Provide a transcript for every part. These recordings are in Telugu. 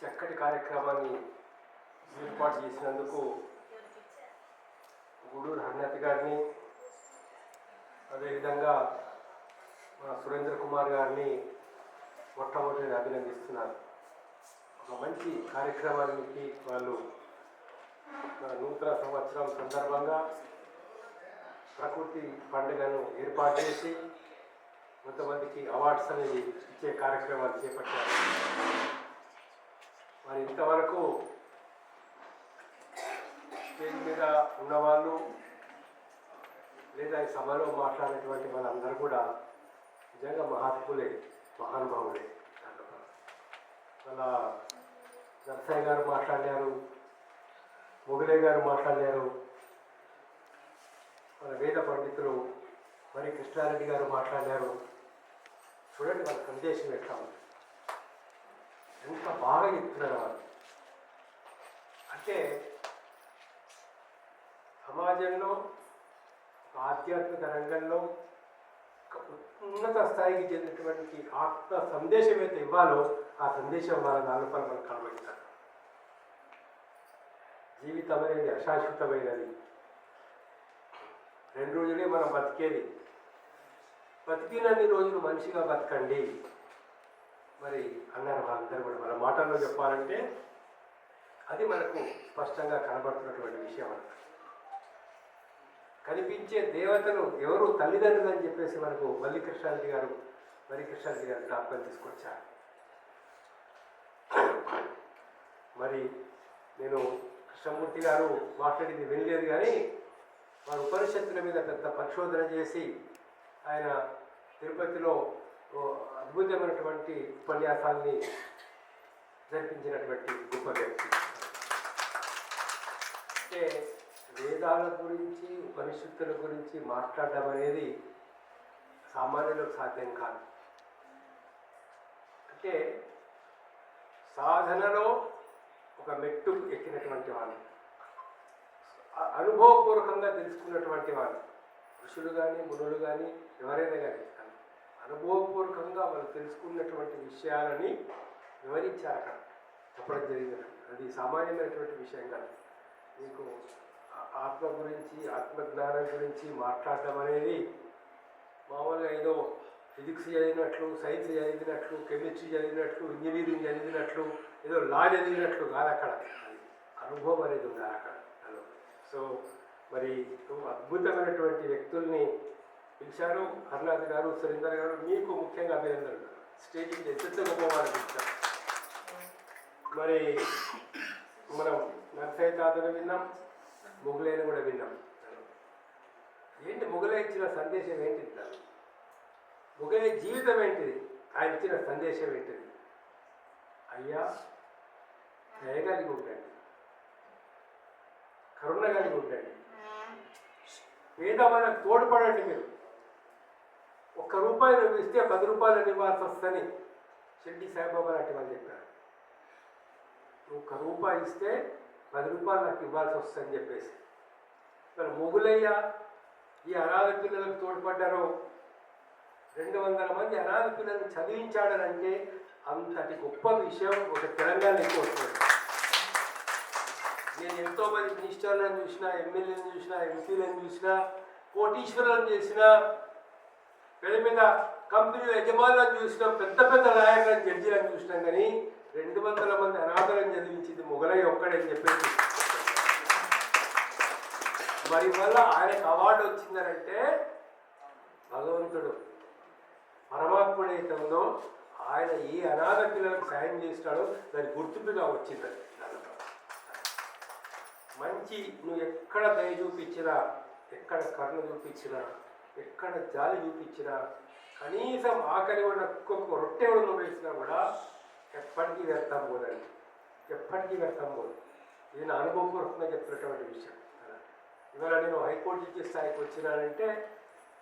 చక్కటి కార్యక్రమాన్ని ఏర్పాటు చేసినందుకు గూడూరు హరినాథ్ గారిని, అదేవిధంగా మన సురేంద్ర కుమార్ గారిని మొట్టమొదటి అభినందిస్తున్నారు. ఒక మంచి కార్యక్రమానికి వాళ్ళు నూతన సంవత్సరం సందర్భంగా ప్రకృతి పండుగను ఏర్పాటు చేసి కొంతమందికి అవార్డ్స్ అనేది ఇచ్చే కార్యక్రమాలు చేపట్టారు. మరి ఇంతవరకు స్టేజ్ మీద ఉన్నవాళ్ళు లేదా ఈ సభలో మాట్లాడినటువంటి వాళ్ళందరూ కూడా నిజంగా మహాత్ములే, మహానుభావులే. వాళ్ళ నర్సయ్య గారు మాట్లాడారు, మొగలే గారు మాట్లాడారు, మన వేద పండితులు మరి కృష్ణారెడ్డి గారు మాట్లాడారు. చూడండి వాళ్ళ సందేశం ఎట్లా ఉంది, ఎంత బాగా చెప్తున్నారు వాళ్ళు. అంటే సమాజంలో ఒక ఆధ్యాత్మిక రంగంలో ఒక ఉన్నత స్థాయికి చెందినటువంటి ఆత్మ సందేశం అయితే ఇవ్వాలో ఆ సందేశం వాళ్ళ నాలుగు మనకు కనబడతారు. జీవితం అనేది అశాశ్వతమైనది, 2 రోజులే మనం బతికేది, బతికినన్ని రోజులు మనిషిగా బతకండి మరి అన్నారు వాళ్ళందరూ కూడా. మన మాటల్లో చెప్పాలంటే అది మనకు స్పష్టంగా కనబడుతున్నటువంటి విషయం. కనిపించే దేవతలు ఎవరు? తల్లిదండ్రులు అని చెప్పేసి మనకు మల్లికృష్ణారెడ్డి గారు జ్ఞాపకం తీసుకొచ్చారు. మరి నేను కృష్ణమూర్తి గారు మాట్లాడింది వినలేదు, కానీ వారు ఉపనిషత్తుల మీద పెద్ద పరిశోధన చేసి ఆయన తిరుపతిలో అద్భుతమైనటువంటి ఉపన్యాసాన్ని జరిపించినటువంటి గొప్ప వ్యక్తి. అంటే వేదాల గురించి, ఉపనిషత్తుల గురించి మాట్లాడడం అనేది సామాన్యులకు సాధ్యం కాదు. అంటే సాధనలో ఒక మెట్టు ఎక్కినటువంటి వాళ్ళు, అనుభవపూర్వకంగా తెలుసుకున్నటువంటి వాళ్ళు, ఋషులు కానీ మునులు కానీ ఎవరైనా కానీ అనుభవపూర్వకంగా వాళ్ళు తెలుసుకున్నటువంటి విషయాలని వివరించారు, అక్కడ చెప్పడం జరిగినట్టు. అది సామాన్యమైనటువంటి విషయం కాదు. మీకు ఆత్మ గురించి, ఆత్మజ్ఞానం గురించి మాట్లాడటం అనేది మామూలుగా ఏదో ఫిజిక్స్ చదివినట్లు, సైన్స్ చదివినట్లు, కెమిస్ట్రీ చదివినట్లు, ఇంజనీరింగ్ చదివినట్లు, ఏదో లా చదివినట్లు కాదు. అక్కడ అనుభవం అనేది ఉండాలి అక్కడ. సో మరి అద్భుతమైనటువంటి వ్యక్తుల్ని పిలిచారు హరినాథ్ గారు, సురేందర్ గారు. మీకు ముఖ్యంగా అభినందనలు. స్టేజింగ్ ఎంత గొప్పవారు పిలిచారు. మరి మనం నర్సయ్య తాతను విన్నాం, మొగలైన కూడా విన్నాం. ఏంటి మొగలై ఇచ్చిన సందేశం ఏంటిది? మొగలై జీవితం ఏంటిది? ఆయన ఇచ్చిన సందేశం ఏంటిది? అయ్యా, దయగలిగి ఉండండి, కరుణ కలిగి ఉండండి, పేదవాళ్ళకు తోడ్పడండి. మీరు ₹1 నువ్వు ఇస్తే 10 రూపాయలు ఇవ్వాల్సి వస్తుందని షిర్డీ సాయిబాబా లాంటి వాళ్ళు చెప్పారు. నువ్వు ₹1 ఇస్తే 10 రూపాయలు నాకు ఇవ్వాల్సి వస్తుందని చెప్పేసి. మరి మొగులయ్య ఈ అనాథ పిల్లలకు తోడ్పడ్డారో, 200 మంది అనాథ పిల్లలను చదివించాడనంటే అంతటి గొప్ప విషయం ఒక తెలంగాణ ఎక్కువ వస్తుంది. నేను ఎంతోమంది మినిస్టర్లను చూసినా, ఎమ్మెల్యేలను చూసినా, ఎంపీలను చూసినా, కోటీశ్వరులను చేసిన, పెద్ద పెద్ద కంపెనీల యజమానులను చూసినాం, పెద్ద పెద్ద నాయకులను, జడ్జీలను చూసినాం. కానీ 200 మంది అనాథలను చదివించింది మొగలయ్య ఒక్కడని చెప్పేసి. మరి వల్ల ఆయనకు అవార్డు వచ్చిందనంటే భగవంతుడు, పరమాత్ముడు అయితే ఉందో ఆయన ఈ అనాథ పిల్లలకు సాయం చేస్తాడో దాని గుర్తింపుగా వచ్చిందని. మంచి నువ్వు ఎక్కడ దయ చూపించినా, ఎక్కడ కరుణ చూపించినా, ఎక్కడ జాలి చూపించినా, కనీసం ఆకలి ఉన్న ఒక్కొక్క రొట్టె నువ్వు వేసినా కూడా ఎప్పటికీ వ్యర్థం పోదండి, ఎప్పటికీ వ్యర్థం పోదు. ఇది నా అనుభవపూర్వకంగా చెప్తున్నటువంటి విషయం. ఇవాళ నేను హైకోర్టు జడ్జి స్థాయికి వచ్చినానంటే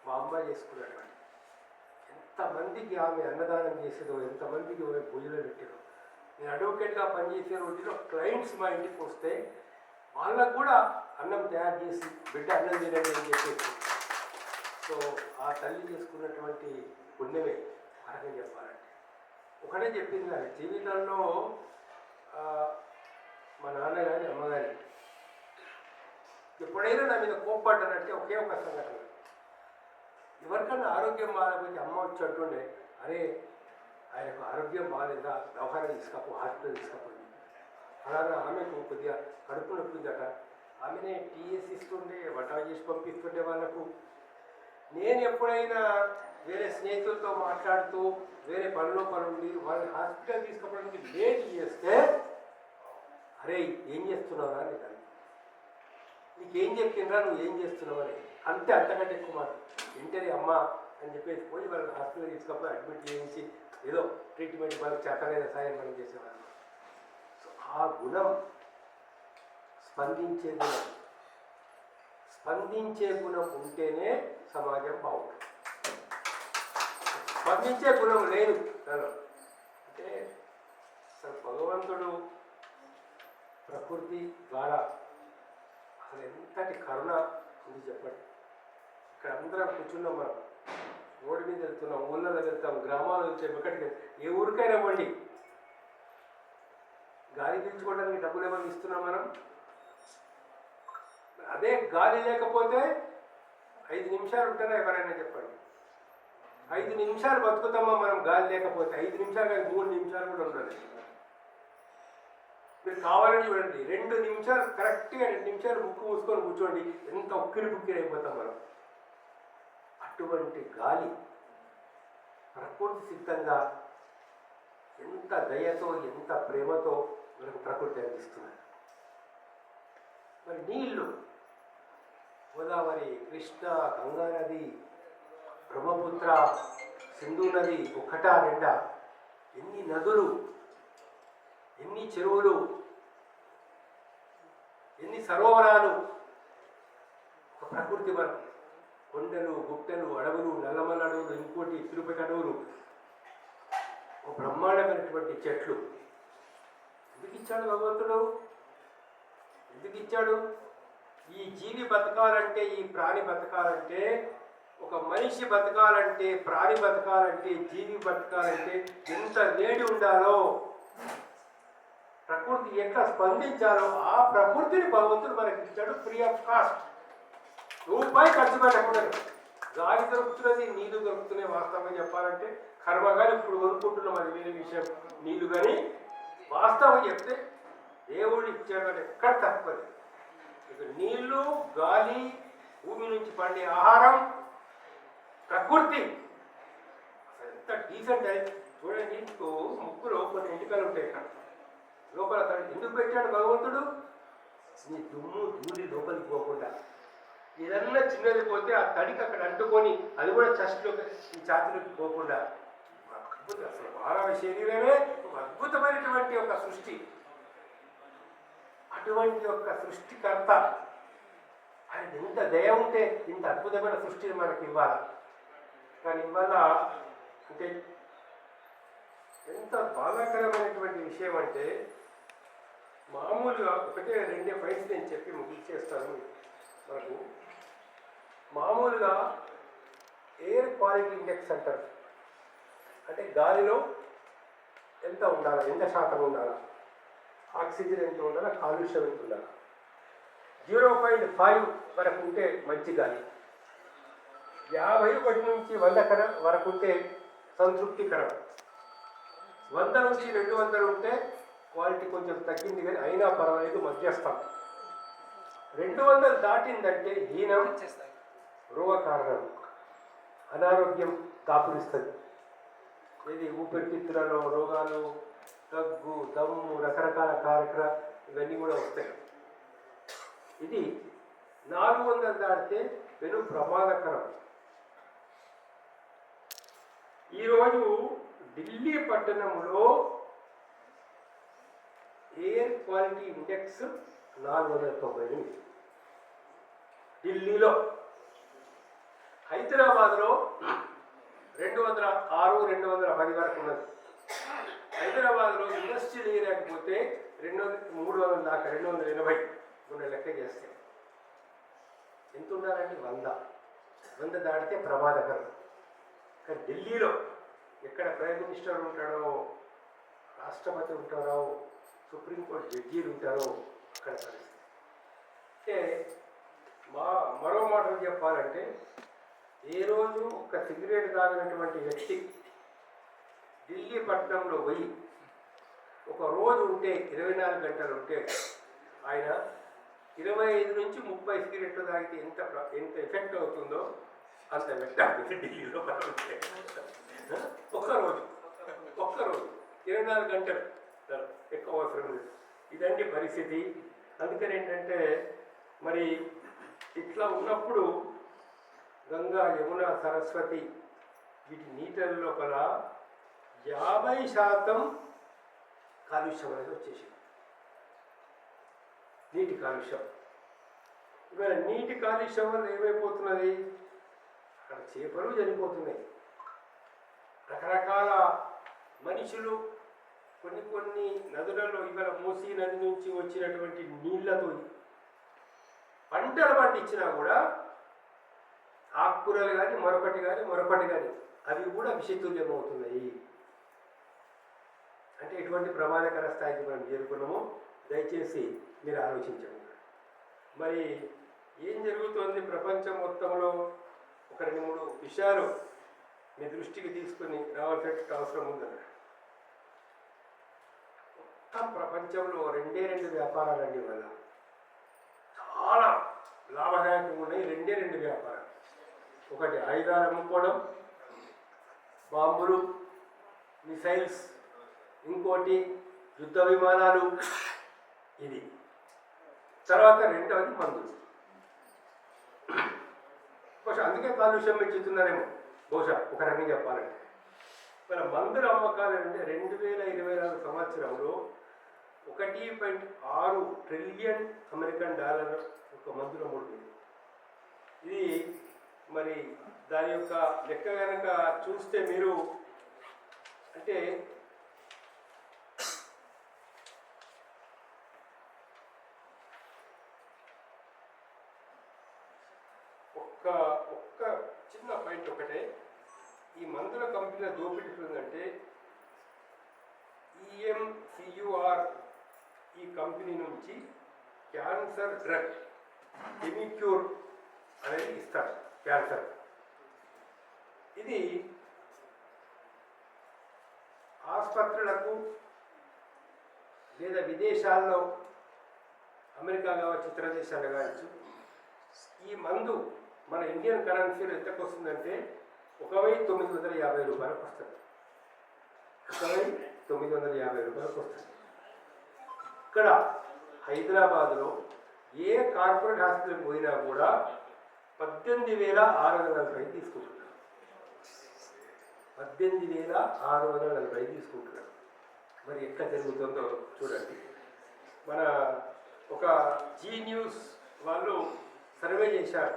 మా అమ్మ చేసుకున్నటువంటి, ఎంతమందికి ఆమె అన్నదానం చేసేదో, ఎంతమందికి ఆమె పూజలు పెట్టేదో. నేను అడ్వకేట్గా పనిచేసే రోజుల్లో క్లయింట్స్ మా ఇంటికి వస్తే వాళ్ళకు కూడా అన్నం తయారు చేసి బిడ్డ అన్నం తినండి అని చెప్పేసి. సో ఆ తల్లి చేసుకున్నటువంటి పుణ్యమే. అలాగే చెప్పాలంటే ఒకటే చెప్పింది, జీవితంలో ఆ, మా నాన్న కానీ అమ్మ కానీ ఎప్పుడైనా నా మీద కోప్పడ్డానంటే ఒకే ఒక సంఘటన. ఎవరికన్నా ఆరోగ్యం బాగాలేకపోతే అమ్మ వచ్చి అంటుండే, అరే ఆయనకు ఆరోగ్యం బాగాలేదా, దవాఖాన తీసుకపో, హాస్పిటల్ తీసుకపోయింది. అలాగే ఆమెకు కొద్దిగా కడుపు నొప్పిందట, ఆమెనే టీఎస్ ఇస్తుండే, వంట చేసి పంపిస్తుండే వాళ్ళకు. నేను ఎప్పుడైనా వేరే స్నేహితులతో మాట్లాడుతూ వేరే పనుండి వాళ్ళని హాస్పిటల్ తీసుకుపోవడానికి లేట్ చేస్తే, అరే ఏం చేస్తున్నావురా నీకు, నీకేం చెప్పిండ్రా, నువ్వు ఏం చేస్తున్నావు అని అంతే, అంతకంటే ఎక్కువ మాట. వెంటనే అమ్మ అని చెప్పేసి పోయి వాళ్ళని హాస్పిటల్ తీసుకపోయి అడ్మిట్ చేయించి ఏదో ట్రీట్మెంట్ వాళ్ళకి చేతనైన సాయం మనం చేసేవాళ్ళం. సో ఆ గుణం, స్పందించే గుణం, స్పందించే గుణం ఉంటేనే సమాజం బాగుంటుంది. స్పందించే గుణం లేదు తను అంటే అసలు భగవంతుడు ప్రకృతి ద్వారా అసలు ఎంతటి కరుణ ఉంది చెప్పండి. ఇక్కడ అందరం కూర్చున్నాం, మనం రోడ్డు మీద వెళ్తున్నాం, ఊళ్ళలో వెళ్తాం, గ్రామాలు వెళ్తాం, ఎక్కడికి ఏ ఊరికైనా పోండి, గాలి పీల్చుకోవడానికి డబ్బులు ఏమైనా ఇస్తున్నాం మనం. అదే గాలి లేకపోతే 5 నిమిషాలు ఉంటారా ఎవరైనా చెప్పండి? 5 నిమిషాలు బతుకుతామా మనం గాలి లేకపోతే? 5 నిమిషాలు కానీ 3 నిమిషాలు కూడా ఉండదు. మీరు కావాలని చూడండి, 2 నిమిషాలు కరెక్ట్గా 2 నిమిషాలు ముక్కు మూసుకొని కూర్చోండి, ఎంత ఉక్కిరి బుక్కిరి అయిపోతాం మనం. అటువంటి గాలి ప్రకృతి సిద్ధంగా ఎంత దయతో, ఎంత ప్రేమతో మనకు ప్రకృతి అందిస్తున్నారు. మరి నీళ్లు, గోదావరి, కృష్ణ, గంగా నది, బ్రహ్మపుత్ర, సింధు నది, ఒకటా రెండా, ఎన్ని నదులు, ఎన్ని చెరువులు, ఎన్ని సరోవరాలు, ఒక ప్రకృతి వరకు. కొండలు, గుట్టలు, అడవులు, నల్లమల్ల అడవులు, ఇంకోటి తిరుపతి అడవులు, ఒక బ్రహ్మాండమైనటువంటి చెట్లు. ఎందుకు ఇచ్చాడు భగవంతుడు? ఎందుకు ఇచ్చాడు? ఈ జీవి బతకాలంటే, ఈ ప్రాణి బతకాలంటే, ఒక మనిషి బతకాలంటే, ప్రాణి బతకాలంటే, జీవి బతకాలంటే ఎంత వేడి ఉండాలో, ప్రకృతి ఎట్లా స్పందించాలో ఆ ప్రకృతిని భగవంతుడు మనకి ఇచ్చాడు ఫ్రీ ఆఫ్ కాస్ట్. రూపాయి ఖర్చు పెట్టకుండా. గాలి దొరుకుతున్నది, నీళ్లు దొరుకుతున్నాయి. వాస్తవంగా చెప్పాలంటే కర్మ కానీ ఇప్పుడు కొనుక్కుంటున్నాం, అది వేరే విషయం. నీళ్లు కానీ వాస్తవం చెప్తే దేవుడు ఇచ్చాడు ఎక్కడ తప్పదు. ఇక నీళ్లు, గాలి, భూమి నుంచి పండే ఆహారం, ప్రకృతి ఎంత డీసెంట్ అయితే చూడండి. నీకు ముక్కులో కొన్ని ఎంటికలు ఉంటాయి, ఇక్కడ లోపల తడి ఎందుకు పెట్టాడు భగవంతుడు? నీ దుమ్ము ధూళి లోపలికి పోకుండా. ఏదన్నా చిన్నది పోతే ఆ తడికి అక్కడ అంటుకొని అది కూడా చెస్ట్లోకి, ఈ ఛాతీలోకి పోకుండా. అసలు మానవ శరీరమే ఒక అద్భుతమైనటువంటి ఒక సృష్టి. అటువంటి యొక్క సృష్టికర్త ఆయన ఎంత దయ ఉంటే ఇంత అద్భుతమైన సృష్టిని మనకి ఇవ్వాలి. కానీ ఇవాళ అంటే ఎంత బాధాకరమైనటువంటి విషయం అంటే, మామూలుగా 1-2 పాయింట్స్ నేను చెప్పి ముగించేస్తాను. మనకు మామూలుగా ఎయిర్ క్వాలిటీ ఇండెక్స్ అంటారు. అంటే గాలిలో ఎంత ఉండాలి, ఎంత శాతం ఉండాలి, ఆక్సిజన్ ఎంత ఉండాలి, కాలుష్యం ఎంత ఉండాలి. 0.5 వరకు ఉంటే మంచి గాలి, 51 నుంచి 100 వరకు ఉంటే సంతృప్తికరం, 100 నుంచి 200 ఉంటే క్వాలిటీ కొంచెం తగ్గింది కానీ అయినా పర్వాలేదు, మధ్యస్థం. 200 దాటిందంటే హీనం, రోగ కారణం, అనారోగ్యం దాపురిస్తుంది. ఇది ఊపిరితిత్తులలో రోగాలు, దగ్గు, దమ్ము, రకరకాల కార్యక్రమాలు ఇవన్నీ కూడా వస్తాయి. ఇది 400 దాటితే పెను ప్రమాదకరం. ఈరోజు ఢిల్లీ పట్టణంలో ఎయిర్ క్వాలిటీ ఇండెక్స్ 498. ఢిల్లీలో. హైదరాబాద్లో 206, 210 వరకు ఉన్నది. హైదరాబాద్లో ఇండస్ట్రియల్ ఏరియాకి పోతే 300 దాకా, 280 ఉన్న లెక్క చేస్తే ఎంత ఉండాలండి? 100 దాటితే ప్రమాదకరం. కానీ ఢిల్లీలో ఎక్కడ ప్రైమ్ మినిస్టర్ ఉంటాడో, రాష్ట్రపతి ఉంటారో, సుప్రీంకోర్టు జడ్జీలు ఉంటారో అక్కడ పరిస్థితి. అంటే మరో మాటలు చెప్పాలంటే, ఏ రోజు ఒక సిగరెట్ తాగినటువంటి వ్యక్తి ఢిల్లీ పట్టణంలో పోయి ఒక రోజు ఉంటే 24 గంటలు ఉంటే ఆయన 25 నుంచి 30 సిగరెట్లు తాగితే ఎంత ఎఫెక్ట్ అవుతుందో అంత ఎఫెక్ట్ అవుతుంది ఢిల్లీలో మనం ఉంటే. ఒక్కరోజు 24 గంటలు ఎక్కువ అవసరం లేదు. ఇదండి పరిస్థితి. అందుకని ఏంటంటే మరి ఇట్లా ఉన్నప్పుడు గంగా, యమున, సరస్వతి వీటి నీటిల లోపల 50% కాలుష్యం అనేది వచ్చేసింది. నీటి కాలుష్యం. ఇవాళ నీటి కాలుష్యం వల్ల ఏమైపోతున్నది, అక్కడ చేపలు చనిపోతున్నాయి. రకరకాల మనుషులు కొన్ని నదులలో ఇవాళ మూసీ నది నుంచి వచ్చినటువంటి నీళ్లతో పంటలు పండించినా కూడా ఆకుకూరలు కానీ మరొకటి కానీ అవి కూడా విషతుల్యమవుతున్నాయి. అంటే ఎటువంటి ప్రమాదకర స్థాయికి మనం చేరుకున్నామో దయచేసి మీరు ఆలోచించండి. మరి ఏం జరుగుతోంది ప్రపంచం మొత్తంలో? ఒక 2-3 విషయాలు మీ దృష్టికి తీసుకుని రావాల్సిన అవసరం ఉందన్న. మొత్తం ప్రపంచంలో 2 వ్యాపారాలండి వల్ల చాలా లాభదాయకంగా ఉన్నాయి. 2 వ్యాపారాలు. ఒకటి ఆయుధాలు అమ్ముకోవడం, బాంబులు, మిసైల్స్, ఇంకోటి యుద్ధ విమానాలు. ఇది తర్వాత 2వది మందులు. బహుశా అందుకే కాలుష్యం పెంచుతున్నారేమో బహుశా ఒక రకంగా చెప్పాలంటే. మన మందుల అమ్మకాలు అంటే 2024 సంవత్సరంలో $1.6 ట్రిలియన్ అమెరికన్ డాలర్ ఒక మందుల అమ్ముడుతుంది. ఇది మరి దాని యొక్క లెక్క కనుక చూస్తే మీరు అంటే ఒక్క చిన్న పాయింట్ ఒకటే, ఈ మందుల కంపెనీల దోపిడీ ఉందంటే EMCUR ఈ కంపెనీ నుంచి క్యాన్సర్ డ్రగ్ ఎమిక్యూర్ అనేది ఇస్తారు. క్యాన్సర్ ఇది ఆసుపత్రులకు లేదా విదేశాల్లో అమెరికా కావచ్చు, ఇతర దేశాలు కావచ్చు, ఈ మందు మన ఇండియన్ కరెన్సీలో ఎంతకు వస్తుందంటే 1950 రూపాయలకు వస్తుంది. 1950 రూపాయలకు వస్తుంది. ఇక్కడ హైదరాబాద్లో ఏ కార్పొరేట్ హాస్పిటల్కి పోయినా కూడా 18,640 తీసుకుంటున్నారు. 18,640 తీసుకుంటున్నారు. మరి ఎట్లా జరుగుతుందో చూడండి. మన ఒక జీ న్యూస్ వాళ్ళు సర్వే చేశారు.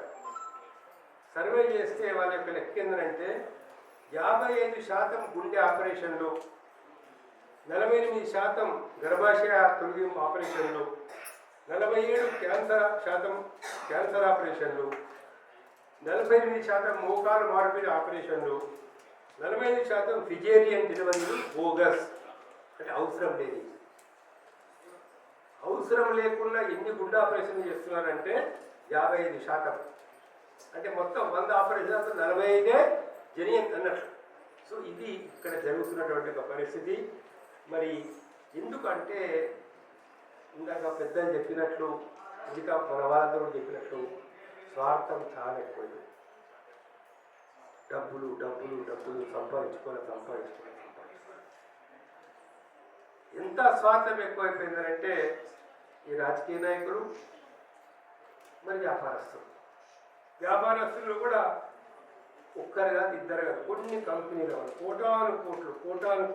సర్వే చేస్తే వాళ్ళ యొక్క లెక్క ఏంటంటే 55% గుండె ఆపరేషన్లు, 48% గర్భాశయ తొలగింపు ఆపరేషన్లు, 47% క్యాన్సర్ ఆపరేషన్లు, 48% మోకాలు మార్పిడి ఆపరేషన్లు, 45% సిజేరియన్ డెలివరీలు బోగస్. అంటే అవసరం లేదు. అవసరం లేకుండా ఎన్ని గుండె ఆపరేషన్లు చేస్తున్నారంటే 55%. అంటే మొత్తం 100 ఆపరేషన్ 45 జెన్యూన్ అన్నట్లు. సో ఇది ఇక్కడ జరుగుతున్నటువంటి ఒక పరిస్థితి. మరి ఎందుకంటే ఇందాక పెద్దలు చెప్పినట్లు, ఇంకా మన వాళ్ళందరూ చెప్పినట్లు స్వార్థం చాలా ఎక్కువైంది. డబ్బులు సంపాదించుకోవాలి. ఎంత స్వార్థం ఎక్కువైపోయిందంటే ఈ రాజకీయ నాయకులు మరి వ్యాపారస్తులు కూడా ఒక్కరు కాదు, ఇద్దరు కాదు, కొన్ని కంపెనీల వాళ్ళు కోటాను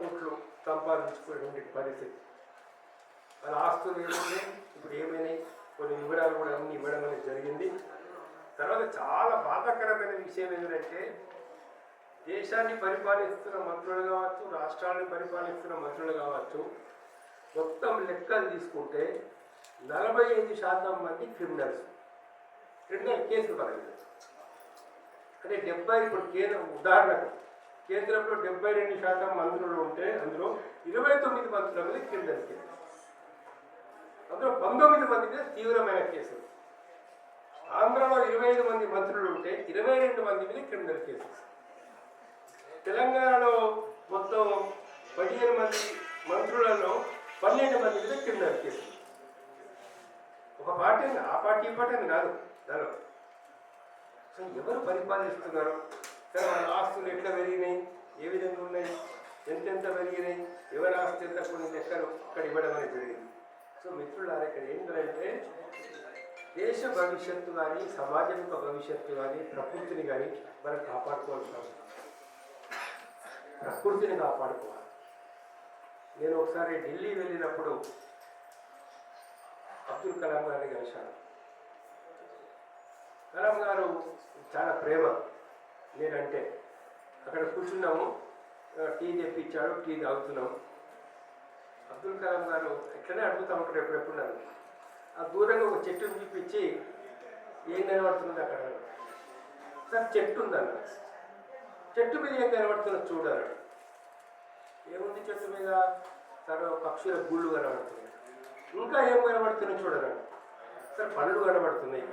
కోట్లు సంపాదించుకునేటువంటి పరిస్థితి. వాళ్ళ ఆస్తులు ఏమైనా ఇప్పుడు ఏమైనాయి, కొన్ని వివరాలు కూడా అన్ని ఇవ్వడం అనేది జరిగింది. తర్వాత చాలా బాధాకరమైన విషయం ఏంటంటే దేశాన్ని పరిపాలిస్తున్న మంత్రులు కావచ్చు, రాష్ట్రాన్ని పరిపాలిస్తున్న మంత్రులు కావచ్చు, మొత్తం లెక్కలు తీసుకుంటే 45% మంది క్రిమినల్ కేసులు పడలేదు. అంటే 70 ఇప్పుడు ఉదాహరణకు కేంద్రంలో 72% మంత్రులు ఉంటే అందులో 29 మంత్రుల మీద క్రిమినల్ కేసు. మొత్తం 19 మంది మీద తీవ్రమైన కేసులు. ఆంధ్రలో 25 మంది మంత్రులు ఉంటే 22 మంది మీద క్రిమినల్ కేసెస్. తెలంగాణలో మొత్తం 15 మంది మంత్రులలో 12 మంది మీద క్రిమినల్ కేసులు. ఒక పార్టీ ఆ పార్టీ ఈ పార్టీ అని కాదు దానిలో. సో ఎవరు పరిపాలిస్తున్నారు, సరే వాళ్ళ ఆస్తులు ఎట్లా పెరిగినాయి, ఏ విధంగా ఉన్నాయి, ఎంతెంత పెరిగినాయి, ఎవరి ఆస్తి ఎంత కొన్ని లెక్కలు అక్కడ ఇవ్వడం అనేది జరిగింది. సో మిత్రులారా, ఇక్కడ ఏంటంటే దేశ భవిష్యత్తు కానీ సమాజం యొక్క భవిష్యత్తు కానీ ప్రకృతిని కానీ మనం కాపాడుకోవాల్సిన అవసరం. ప్రకృతిని కాపాడుకోవాలి. నేను ఒకసారి ఢిల్లీ వెళ్ళినప్పుడు అబ్దుల్ కలాం గారిని కలిశాను. కలాం గారు చాలా ప్రేమ నేనంటే. అక్కడ కూర్చున్నాము, టీ తెప్పించాడు, టీ తాగుతున్నాము. అబ్దుల్ కలాం గారు ఎట్లనే అడుగుతూ ఉంటారు ఎప్పుడెప్పుడు నన్ను. ఆ దూరంగా ఒక చెట్టుని చూపించి ఏం కనబడుతుంది అక్కడ. సార్ చెట్టు ఉందన్న. చెట్టు మీద ఏం కనబడుతున్నది చూడాలి. ఏముంది చెట్టు మీద? సార్ పక్షుల గుళ్ళు కనబడుతున్నాయి. ఇంకా ఏం కనబడుతున్నాయి చూడరాడు. సార్ పండ్లు కనబడుతున్నాయి.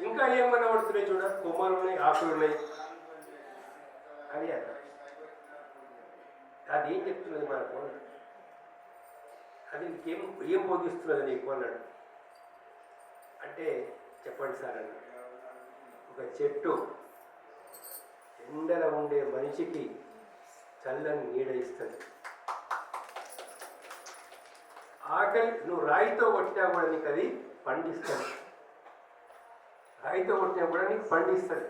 ఇంకా ఏం కనబడుతున్నాయి చూడాలి. కొమ్మలు ఉన్నాయి, ఆకులు ఉన్నాయి అని అన్నారు. అది ఏం చెప్తున్నది మనకు? అది ఏం బోధిస్తున్నది నీకు అన్నాడు. అంటే చెప్పండి సార్ అన్నాడు. ఒక చెట్టు ఎండల ఉండే మనిషికి చల్లని నీడ ఇస్తుంది. ఆకలి నువ్వు రాయితో కొట్టినా కూడా నీకు అది పండిస్తుంది. రాయితో కొట్టినా కూడా నీకు పండిస్తుంది.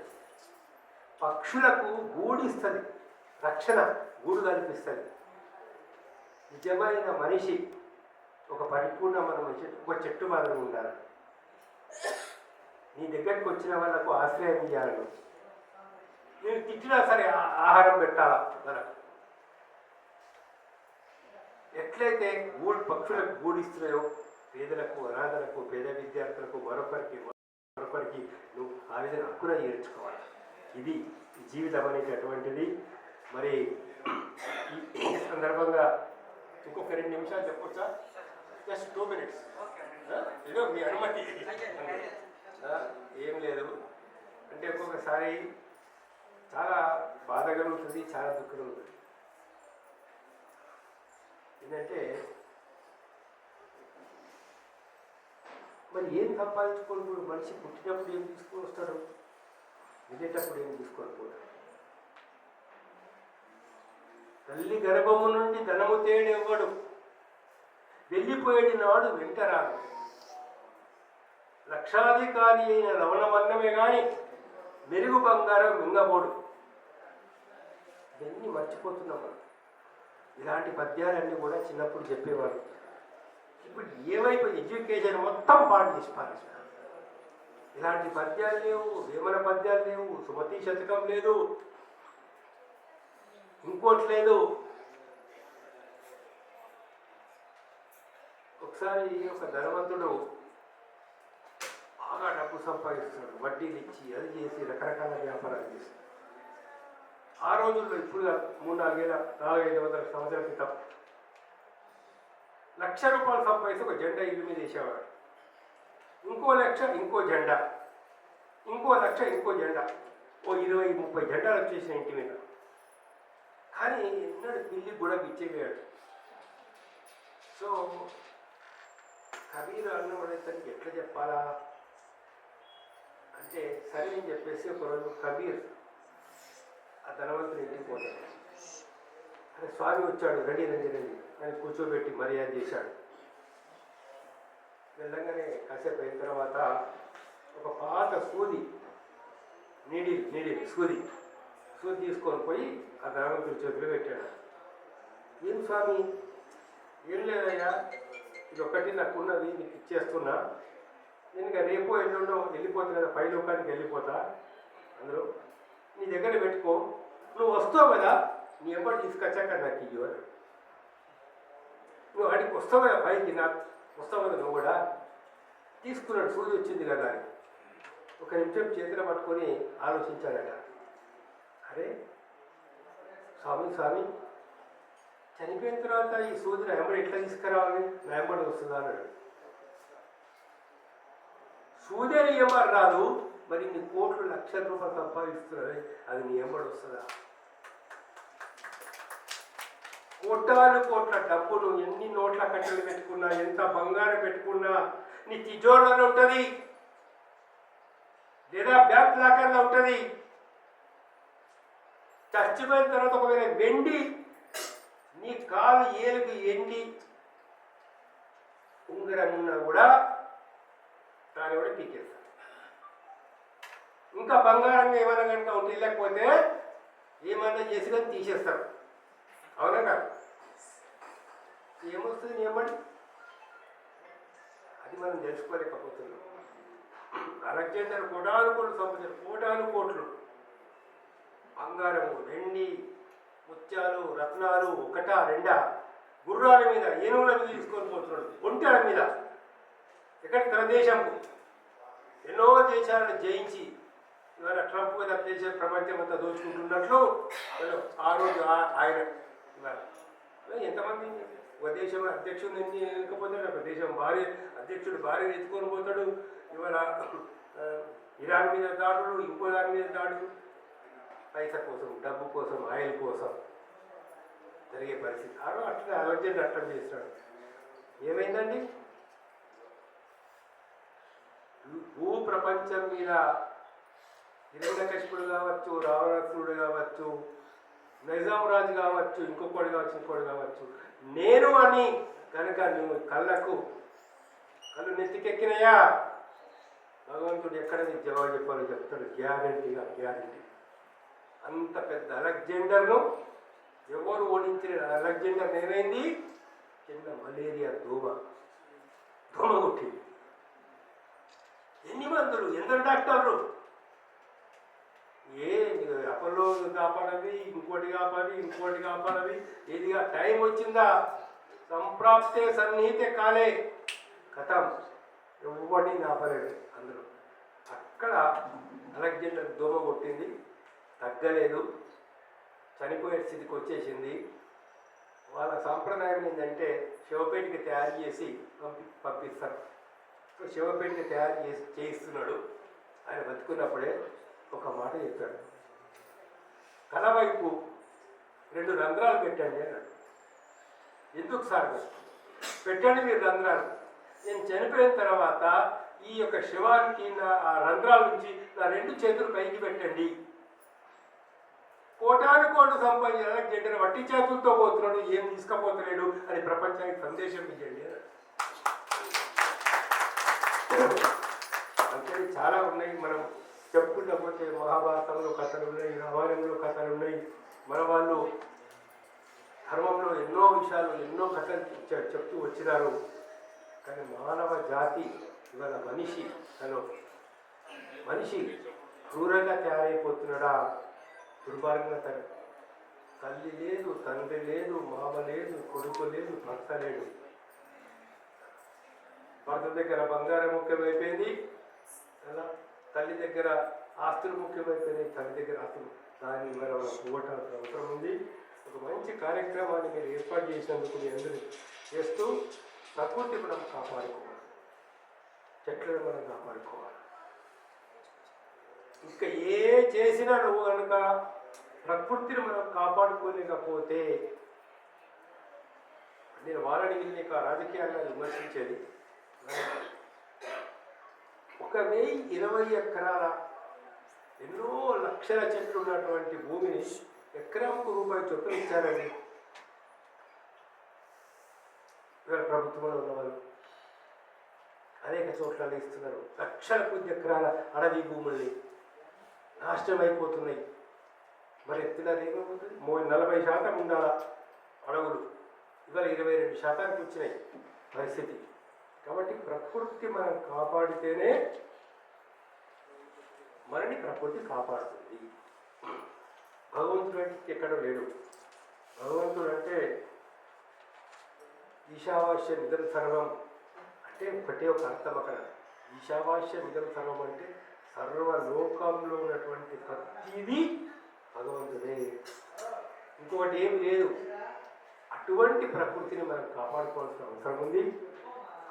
పక్షులకు గూడిస్తుంది, రక్షణ గూడు కల్పిస్తుంది. నిజమైన మనిషి ఒక పరిపూర్ణమైన మనిషి ఒక చెట్టు మాదిరి ఉండాలి. నీ దగ్గరికి వచ్చిన వాళ్ళకు ఆశ్రయం ఇవ్వాలను. నేను తిట్టినా సరే ఆహారం పెట్టాలా మనకు. ఎట్లయితే పక్షులకు గూడిస్తున్నాయో పేదలకు, అనాథలకు, పేద విద్యార్థులకు, మరొకరికి నువ్వు ఆ విధంగా హక్కున చేర్చుకోవాలి. ఇది జీవితం అనేటటువంటిది. మరి ఈ సందర్భంగా ఇంకొక 2 నిమిషాలు చెప్పొచ్చా? Just 2 minutes. ఏదో మీ అనుమతి. ఏం లేదు అంటే ఒక్కొక్కసారి చాలా బాధ కలుగుతుంది, చాలా దుఃఖం కలుగుతుంది. ఏంటంటే మరి ఏం సంపాదించుకోని మనిషి పుట్టినప్పుడు ఏం తీసుకొని వస్తాడు, వెళ్ళేటప్పుడు ఏం తీసుకొని పోతాడు. తల్లి గర్భము నుండి ధనము తేడెవ్వడు, వెళ్ళిపోయేటి నాడు వెంటరాడు. లక్షాధికారి అయిన లవణమన్నమే కానీ మెరుగు బంగారం మింగబోడు. ఇవన్నీ మర్చిపోతున్నాం మనం. ఇలాంటి పద్యాలన్నీ కూడా చిన్నప్పుడు చెప్పేవాళ్ళు. ఇప్పుడు ఏమైపోయి ఎడ్యుకేషన్ మొత్తం పాడు చేసి పారేస్తారు. ఇలాంటి పద్యాలు లేవు, వేమన పద్యాలు లేవు, సుమతి శతకం లేదు, ఇంకోటి లేదు. ఒకసారి ఒక ధనవంతుడు బాగా డబ్బు సంపాదిస్తున్నాడు, వడ్డీలు ఇచ్చి అది చేసి రకరకాల వ్యాపారాలు చేస్తాడు. ఆ రోజుల్లో ఇప్పుడు 3-4,500 సంవత్సరాల క్రితం ₹1,00,000 సంపాదిస్తే ఒక జెండా ఇల్లు మీద వేసేవాడు. ఇంకో 1,00,000 ఇంకో జెండా, ఇంకో 1,00,000 ఇంకో జెండా, ఓ 20-30 జెండాలు వచ్చేసిన ఇంటి మీద. కానీ ఎన్నడూ పిల్లి కూడా ఇచ్చేవాడు. సో కబీర్ అన్నవాడేసరికి ఎట్లా చెప్పాలా అంటే సరే అని చెప్పేసి ఒకరోజు కబీర్ ఆ ధనవంతుని ఇంటికి పోతాడు. అదే స్వామి వచ్చాడు, రెడీ అని కూర్చోబెట్టి మర్యాద చేశాడు. వెళ్ళంగానే కాసేపు అయిన తర్వాత ఒక పాత సూది సూది తీసుకొని పోయి ఆ ధనవంతుడి చేతిలో పెట్టాడు. ఏం స్వామి? ఏం లేదయ్యా, ఇది ఒకటి నాకున్నది, నీకు ఇచ్చేస్తున్నా. నేను ఇంకా రేపో ఎల్లుండో వెళ్ళిపోతా కదా, పైలోకానికి వెళ్ళిపోతా, అందులో నీ దగ్గర పెట్టుకో, నువ్వు వస్తావు కదా, నీ ఎవరు తీసుకొచ్చాక నాకు ఇయ్యో. నువ్వు అడిగి వస్తావు కదా పైకి, నాకు వస్తావు కదా నువ్వు కూడా. తీసుకున్నాడు, సూది వచ్చింది కదా అని. ఒక నిమిషం చేతిలో పట్టుకొని ఆలోచించాడట. అరే స్వామి చనిపోయిన తర్వాత ఈ సూది నా వెంబడి ఎట్లా తీసుకురావాలి, నా వెంబడి వస్తుందా అన్నాడు. సూది అని ఏమని రాదు, మరి నీ కోట్లు లక్షల రూపాయలు సంపాదిస్తున్నాయి, అది నీ వెంబడి వస్తుందా? కోటాను కోట్ల డబ్బులు ఎన్ని నోట్ల కట్టెలు పెట్టుకున్నా, ఎంత బంగారం పెట్టుకున్నా నీ తిజోళ్ళలో ఉంటుంది, లేదా బ్యాంక్ లాకర్లో ఉంటుంది. చచ్చిపోయిన తర్వాత ఒకవేళ వెండి నీ కాలు ఏలుగు ఎండి ఉంగరం ఉన్నా కూడా దాన్ని కూడా పీకేస్తారు. ఇంకా బంగారంగా ఏమైనా కనుక ఉంటే లేకపోతే ఏమన్నా చేసి కానీ తీసేస్తారు. అవునా కాదు? ఏమొస్తుంది నియమడి? అది మనం తెలుసుకోలేకపోతున్నాం. అలెగ్జాండర్ కోటాను కోట్లు సంపాదించారు, కోటాను కోట్లు బంగారము, వెండి, ముత్యాలు, రత్నాలు, ఒకటా రెండా, గుర్రాల మీద, ఏనుగుల మీద తీసుకొని పోతున్నాడు, ఒంటెల మీద. ఎక్కడ? తన దేశంకు. ఎన్నో దేశాలను జయించి ఇవాళ ట్రంప్ మీద దేశం ప్రపంచం అంతా దోచుకుంటున్నట్లు ఆ రోజు ఆయన ఇవాళ ఎంతమంది ఒక దేశం అధ్యక్షుడు ఎన్నుకపోతాడు, ఒక దేశం అధ్యక్షుడు భార్య ఎత్తుకొని పోతాడు. ఇవాళ ఇరాన్ మీద దాడులు, ఇంకో దాని మీద దాడులు, పైసా కోసం, డబ్బు కోసం, ఆయిల్ కోసం జరిగే పరిస్థితి. అట్లా అలెగ్జాండర్ అర్థం చేస్తాడు. ఏమైందండి? భూ ప్రపంచం మీద హిరణ్యకశిపుడు కావచ్చు, రావణాసురుడు కావచ్చు, నిజాం రాజు కావచ్చు, ఇంకొకటి కావచ్చు, నేను అని కనుక నువ్వు కళ్ళు నెత్తికెక్కినయా, భగవంతుడు ఎక్కడ నీకు జవాబు చెప్పాలో చెప్తాడు, గ్యారంటీగా. అంత పెద్ద అలెగ్జాండర్ను ఎవరు ఓడించిన అలెగ్జాండర్ ఏమైంది? చిన్న మలేరియా దోమ కొట్టింది. ఎన్ని మందులు, ఎందరు డాక్టర్లు, అపల్లో కాపాడవి, ఇంకోటి కాపాడవి, ఏదిగా టైం వచ్చిందా సంప్రాప్తే సన్నిహితే కాలే కథం, ఎవరిని ఆపలేడు అందరూ. అక్కడ అలెగ్జాండర్ దోమ కొట్టింది, తగ్గలేదు, చనిపోయే స్థితికి వచ్చేసింది. వాళ్ళ సాంప్రదాయం ఏంటంటే శవపేటికి తయారు చేసి పంపిస్తారు. శివపేటికి తయారు చేయిస్తున్నాడు. ఆయన బతుకున్నప్పుడే ఒక మాట చెప్పాడు, తల వైపు 2 రంధ్రాలు పెట్టండి అన్నాడు. ఎందుకు సార్? పెట్టండి మీరు రంధ్రాలు, నేను చనిపోయిన తర్వాత ఈ యొక్క శవానికి ఆ రంధ్రాల నుంచి నా 2 చేతులు పైకి పెట్టండి. కోటాను కోట్లు సంపాదించిన అలెగ్జాండర్ వట్టి చేతులతో పోతున్నాడు, ఏం తీసుకపోతలేడు అని ప్రపంచానికి సందేశం ఇవ్వండి అన్నాడు. అంటే చాలా ఉన్నాయి, మనం చెప్పుకుంటూ పోతే మహాభారతంలో కథలు ఉన్నాయి, రామాయణంలో కథలు ఉన్నాయి. మన వాళ్ళు ధర్మంలో ఎన్నో విషయాలు, ఎన్నో కథలు చెప్తూ వచ్చినారు. కానీ మానవ జాతి ఇవాళ మనిషి క్రూరంగా తయారైపోతున్నాడా, దుర్మార్గంగా తల్లి లేదు, తండ్రి లేదు, మామ లేదు, కొడుకు లేదు, భర్త లేడు. భర్త దగ్గర బంగారం ముఖ్యమైపోయింది, తల్లి దగ్గర ఆస్తులు ముఖ్యమైపోయినాయి, తల్లి దగ్గర ఆస్తులు. దాన్ని మరి పోగొట్టాల్సిన అవసరం ఉంది. ఒక మంచి కార్యక్రమాన్ని మీరు ఏర్పాటు చేసినందుకు మీ అందరూ చేస్తూ ప్రకృతి మనం కాపాడుకోవాలి, చెట్లను మనం కాపాడుకోవాలి. ఇంకా ఏ చేసినా నువ్వు కనుక ప్రకృతిని మనం కాపాడుకోలేకపోతే, నేను వాళ్ళని వీళ్ళని రాజకీయాలను విమర్శించేది, 1020 ఎకరాల ఎన్నో లక్షల చెట్లు ఉన్నటువంటి భూమిని ఎకరాకు రూపాయి చొప్పున ఇచ్చారండి ఇవాళ ప్రభుత్వంలో ఉన్నవాళ్ళు. అనేక చోట్ల ఇస్తున్నారు. లక్షల కొద్ది ఎకరాల అడవి భూముల్ని నాశనం అయిపోతున్నాయి. మరి ఎత్తున్నారు ఏమైపోతుంది? 40% ఉండాలా అడవులు, ఇవాళ 22% వచ్చినాయి పరిస్థితి. కాబట్టి ప్రకృతి మనం కాపాడితేనే మనని ప్రకృతి కాపాడుతుంది. భగవంతుడు అంటే ఎక్కడో లేడు. భగవంతుడు అంటే ఈశావాస్య నిధం సర్వం అంటే ఒకటే ఒక అర్థం అక్కడ. ఈశావాస్య నిధం సర్వం అంటే సర్వలోకంలో ఉన్నటువంటి ప్రతిదీ భగవంతుడే, ఇంకొకటి ఏమి లేదు. అటువంటి ప్రకృతిని మనం కాపాడుకోవాల్సిన అవసరం ఉంది.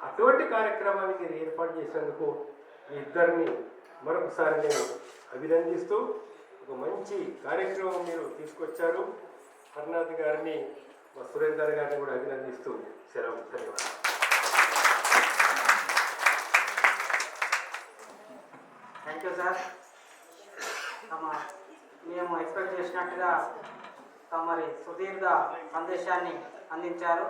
అటువంటి కార్యక్రమాన్ని మీరు ఏర్పాటు చేసినందుకు ఈ ఇద్దరిని మరొకసారి నేను అభినందిస్తూ ఒక మంచి కార్యక్రమం మీరు తీసుకొచ్చారు. హరినాథ్ గారిని మా సురేందర్ గారిని కూడా అభినందిస్తూ సెలవు. ధన్యవాదాలు. Thank you sir. మేము ఎక్స్పెక్ట్ చేసినట్టుగా తమరి సుదీర్ఘ సందేశాన్ని అందించారు.